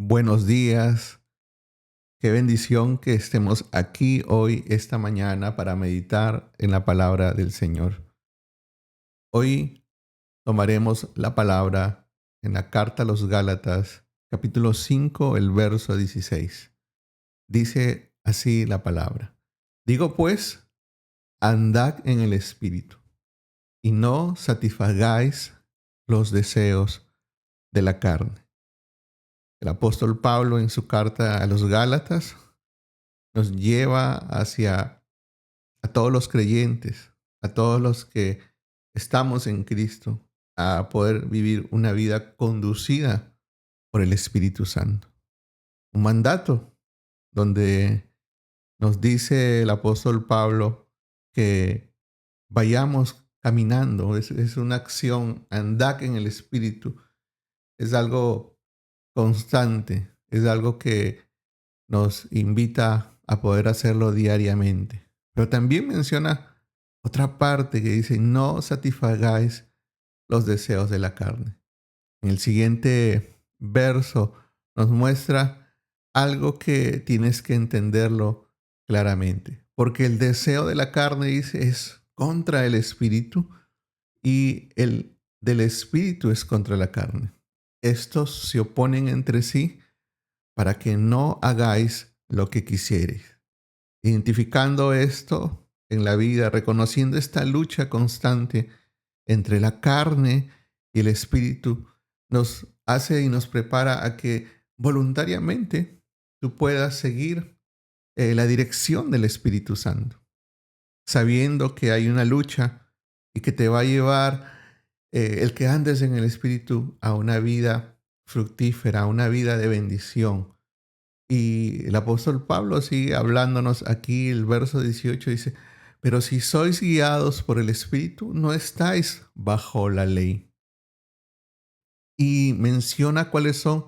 Buenos días. Qué bendición que estemos aquí hoy, esta mañana, para meditar en la palabra del Señor. Hoy tomaremos la palabra en la carta a los Gálatas, capítulo 5, el verso 16. Dice así la palabra. Digo pues, andad en el Espíritu y no satisfagáis los deseos de la carne. El apóstol Pablo en su carta a los Gálatas nos lleva hacia a todos los creyentes, a todos los que estamos en Cristo, a poder vivir una vida conducida por el Espíritu Santo. Un mandato donde nos dice el apóstol Pablo que vayamos caminando, es una acción, andar en el Espíritu, es algo constante, es algo que nos invita a poder hacerlo diariamente. Pero también menciona otra parte que dice, no satisfagáis los deseos de la carne. En el siguiente verso nos muestra algo que tienes que entenderlo claramente. Porque el deseo de la carne, dice, es contra el espíritu y el del espíritu es contra la carne. Estos se oponen entre sí para que no hagáis lo que quisierais. Identificando esto en la vida, reconociendo esta lucha constante entre la carne y el espíritu, nos hace y nos prepara a que voluntariamente tú puedas seguir la dirección del Espíritu Santo, sabiendo que hay una lucha y que te va a llevar el que andes en el Espíritu a una vida fructífera, a una vida de bendición. Y el apóstol Pablo sigue hablándonos aquí, el verso 18 dice, pero si sois guiados por el Espíritu, no estáis bajo la ley. Y menciona cuáles son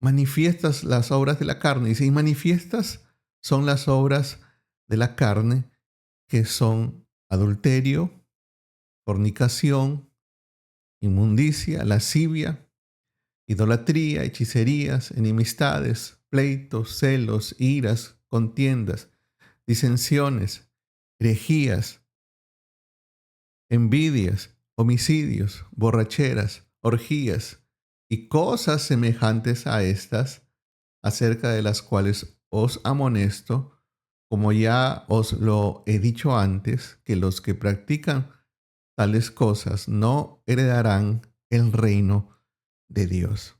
manifiestas las obras de la carne. Dice, y manifiestas son las obras de la carne, que son adulterio, fornicación, inmundicia, lascivia, idolatría, hechicerías, enemistades, pleitos, celos, iras, contiendas, disensiones, herejías, envidias, homicidios, borracheras, orgías y cosas semejantes a estas, acerca de las cuales os amonesto, como ya os lo he dicho antes, que los que practican tales cosas no heredarán el reino de Dios.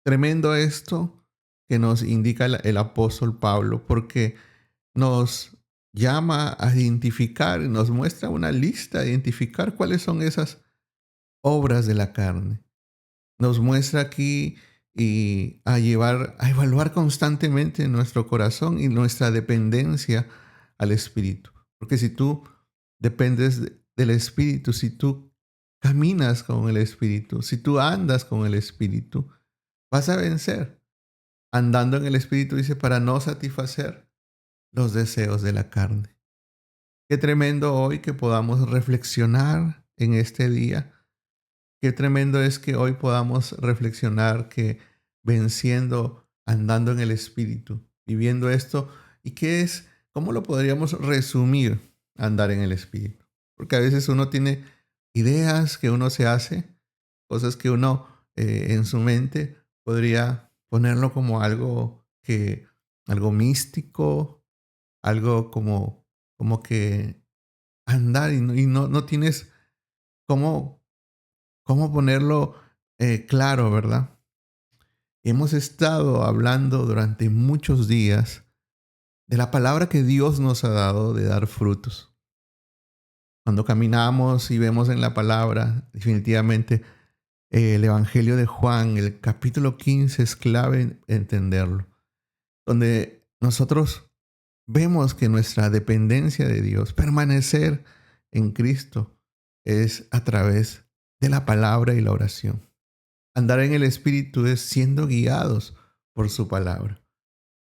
Tremendo esto que nos indica el apóstol Pablo, porque nos llama a identificar, nos muestra una lista, a identificar cuáles son esas obras de la carne. Nos muestra aquí y a llevar, a evaluar constantemente nuestro corazón y nuestra dependencia al Espíritu. Porque si tú dependes del Espíritu, si tú caminas con el Espíritu, si tú andas con el Espíritu, vas a vencer. Andando en el Espíritu, dice, para no satisfacer los deseos de la carne. Qué tremendo hoy que podamos reflexionar en este día. Qué tremendo es que hoy podamos reflexionar que venciendo, andando en el Espíritu, viviendo esto, ¿y qué es? ¿Cómo lo podríamos resumir andar en el Espíritu? Porque a veces uno tiene ideas que uno se hace, cosas que uno en su mente podría ponerlo como algo místico, algo como que andar y no tienes cómo ponerlo claro, ¿verdad? Hemos estado hablando durante muchos días de la palabra que Dios nos ha dado de dar frutos. Cuando caminamos y vemos en la palabra, definitivamente el Evangelio de Juan, el capítulo 15 es clave en entenderlo, donde nosotros vemos que nuestra dependencia de Dios, permanecer en Cristo, es a través de la palabra y la oración. Andar en el Espíritu es siendo guiados por su palabra,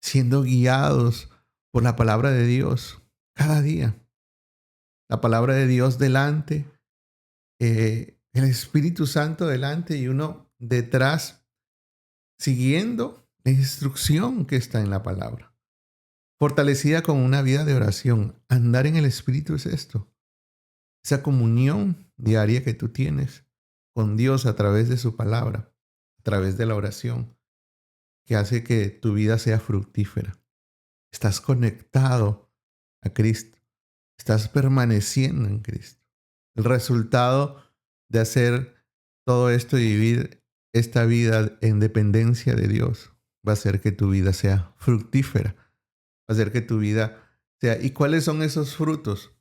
siendo guiados por la palabra de Dios cada día. La palabra de Dios delante, el Espíritu Santo delante y uno detrás, siguiendo la instrucción que está en la palabra, fortalecida con una vida de oración. Andar en el Espíritu es esto, esa comunión diaria que tú tienes con Dios a través de su palabra, a través de la oración, que hace que tu vida sea fructífera. Estás conectado a Cristo, estás permaneciendo en Cristo. El resultado de hacer todo esto y vivir esta vida en dependencia de Dios va a hacer que tu vida sea fructífera, va a hacer que tu vida sea... ¿Y cuáles son esos frutos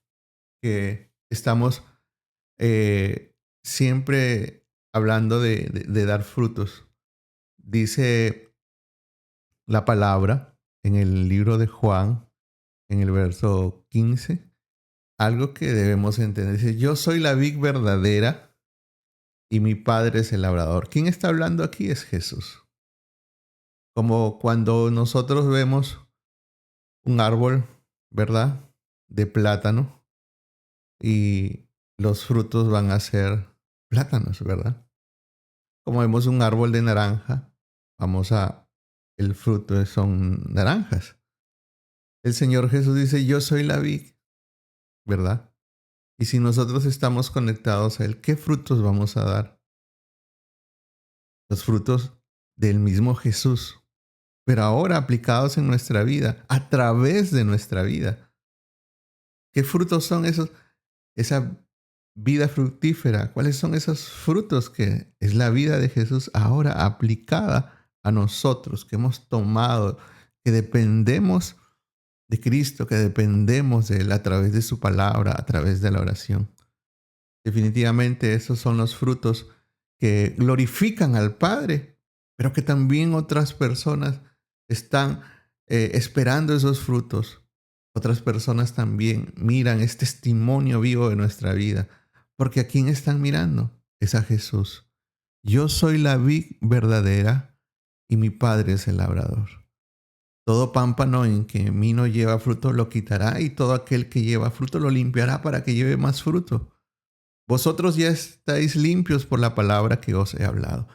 que estamos siempre hablando de dar frutos? Dice la palabra en el libro de Juan, en el verso 15, algo que debemos entender. Dice, yo soy la vid verdadera y mi padre es el labrador. ¿Quién está hablando aquí? Es Jesús. Como cuando nosotros vemos un árbol, ¿verdad? De plátano y los frutos van a ser plátanos, ¿verdad? Como vemos un árbol de naranja, el fruto son naranjas. El Señor Jesús dice, yo soy la vid, ¿verdad? Y si nosotros estamos conectados a Él, ¿qué frutos vamos a dar? Los frutos del mismo Jesús, pero ahora aplicados en nuestra vida, a través de nuestra vida. ¿Qué frutos son esos? Esa vida fructífera. ¿Cuáles son esos frutos que es la vida de Jesús ahora aplicada a nosotros, que hemos tomado, que dependemos de Cristo, que dependemos de Él a través de su palabra, a través de la oración? Definitivamente esos son los frutos que glorifican al Padre, pero que también otras personas están esperando esos frutos. Otras personas también miran, es testimonio vivo de nuestra vida, porque ¿a quién están mirando? Es a Jesús. Yo soy la vid verdadera y mi Padre es el labrador. Todo pámpano en que en mí no lleva fruto lo quitará, y todo aquel que lleva fruto lo limpiará para que lleve más fruto. Vosotros ya estáis limpios por la palabra que os he hablado.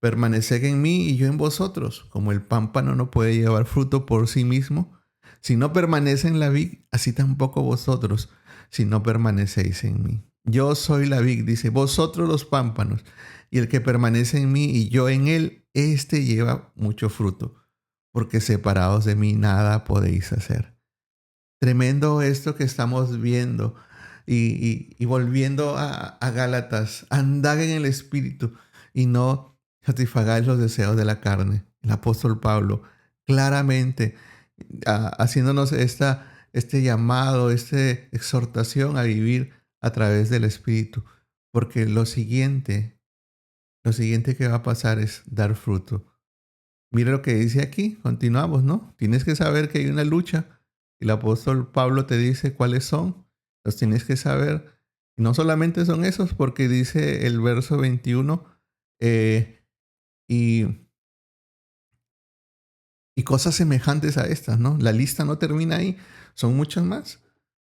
Permaneced en mí y yo en vosotros. Como el pámpano no puede llevar fruto por sí mismo, si no permanece en la vid, así tampoco vosotros, si no permanecéis en mí. Yo soy la vid, dice, vosotros los pámpanos, y el que permanece en mí y yo en él, éste lleva mucho fruto, porque separados de mí nada podéis hacer. Tremendo esto que estamos viendo. Y volviendo a Gálatas, andad en el Espíritu y no satisfagáis los deseos de la carne. El apóstol Pablo claramente haciéndonos este llamado, esta exhortación a vivir a través del Espíritu. Porque lo siguiente que va a pasar es dar fruto. Mira lo que dice aquí, continuamos, ¿no? Tienes que saber que hay una lucha. Y el apóstol Pablo te dice cuáles son. Los tienes que saber. Y no solamente son esos, porque dice el verso 21, eh, y, y cosas semejantes a estas, ¿no? La lista no termina ahí. Son muchas más,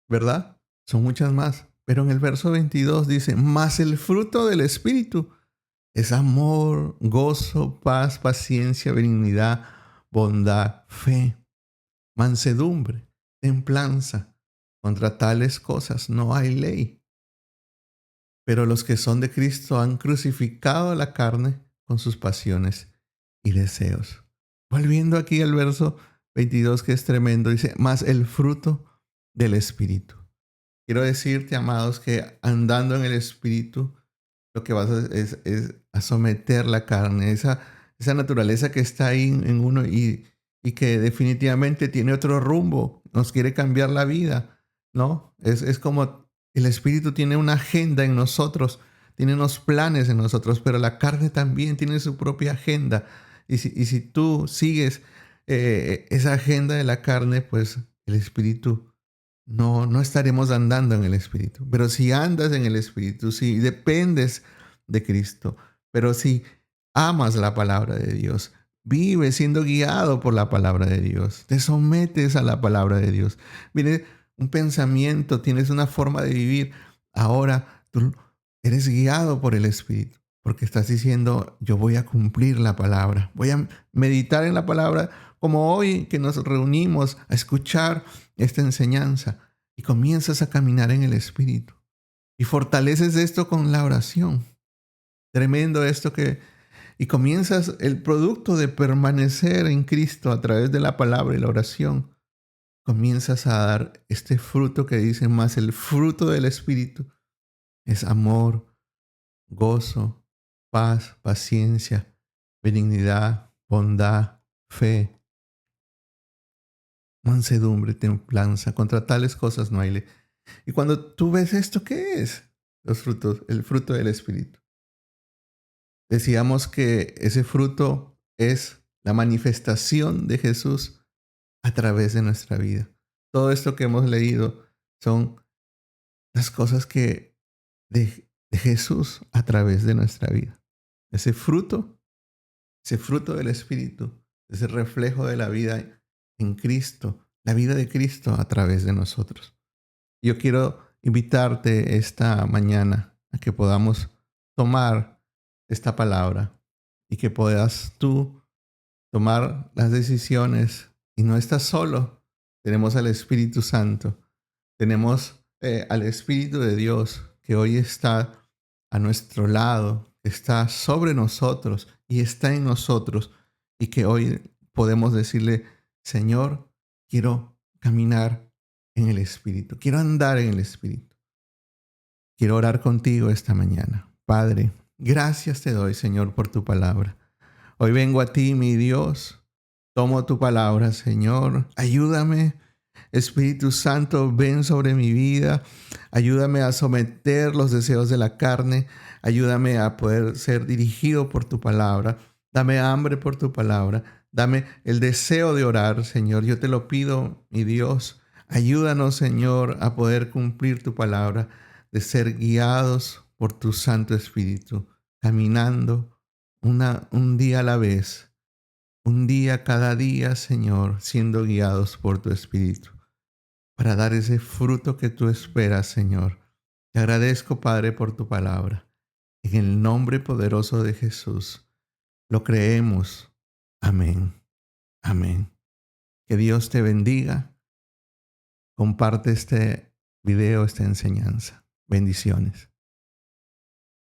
¿verdad? Son muchas más. Pero en el verso 22 dice, mas el fruto del Espíritu es amor, gozo, paz, paciencia, benignidad, bondad, fe, mansedumbre, templanza. Contra tales cosas no hay ley. Pero los que son de Cristo han crucificado la carne con sus pasiones y deseos. Volviendo aquí al verso 22, que es tremendo, dice, más el fruto del Espíritu. Quiero decirte, amados, que andando en el Espíritu, lo que vas es a someter la carne, esa naturaleza que está ahí en uno y que definitivamente tiene otro rumbo, nos quiere cambiar la vida, ¿no? Es como el Espíritu tiene una agenda en nosotros, tiene unos planes en nosotros, pero la carne también tiene su propia agenda. Y si tú sigues esa agenda de la carne, pues el Espíritu no estaremos andando en el Espíritu. Pero si andas en el Espíritu, si dependes de Cristo, pero si amas la palabra de Dios, vives siendo guiado por la palabra de Dios, te sometes a la palabra de Dios. Viene un pensamiento, tienes una forma de vivir. Ahora tú eres guiado por el Espíritu. porque estás diciendo, yo voy a cumplir la palabra, voy a meditar en la palabra como hoy que nos reunimos a escuchar esta enseñanza y comienzas a caminar en el Espíritu y fortaleces esto con la oración. Tremendo esto y comienzas el producto de permanecer en Cristo a través de la palabra y la oración. Comienzas a dar este fruto que dicen más, el fruto del Espíritu es amor, gozo, paz, paciencia, benignidad, bondad, fe, mansedumbre, templanza. Contra tales cosas no hay ley. Y cuando tú ves esto, ¿qué es? Los frutos, el fruto del Espíritu. Decíamos que ese fruto es la manifestación de Jesús a través de nuestra vida. Todo esto que hemos leído son las cosas de Jesús a través de nuestra vida. Ese fruto del Espíritu, ese reflejo de la vida en Cristo, la vida de Cristo a través de nosotros. Yo quiero invitarte esta mañana a que podamos tomar esta palabra y que puedas tú tomar las decisiones y no estás solo. Tenemos al Espíritu Santo, tenemos al Espíritu de Dios que hoy está a nuestro lado, está sobre nosotros y está en nosotros y que hoy podemos decirle, Señor, quiero caminar en el Espíritu, quiero andar en el Espíritu. Quiero orar contigo esta mañana. Padre, gracias te doy, Señor, por tu palabra. Hoy vengo a ti, mi Dios. Tomo tu palabra, Señor. Ayúdame. Espíritu Santo, ven sobre mi vida. Ayúdame a someter los deseos de la carne. Ayúdame a poder ser dirigido por tu palabra. Dame hambre por tu palabra. Dame el deseo de orar, Señor. Yo te lo pido, mi Dios. Ayúdanos, Señor, a poder cumplir tu palabra, de ser guiados por tu Santo Espíritu, caminando un día a la vez, un día cada día, Señor, siendo guiados por tu Espíritu, para dar ese fruto que tú esperas, Señor. Te agradezco, Padre, por tu palabra. En el nombre poderoso de Jesús, lo creemos. Amén. Amén. Que Dios te bendiga. Comparte este video, esta enseñanza. Bendiciones.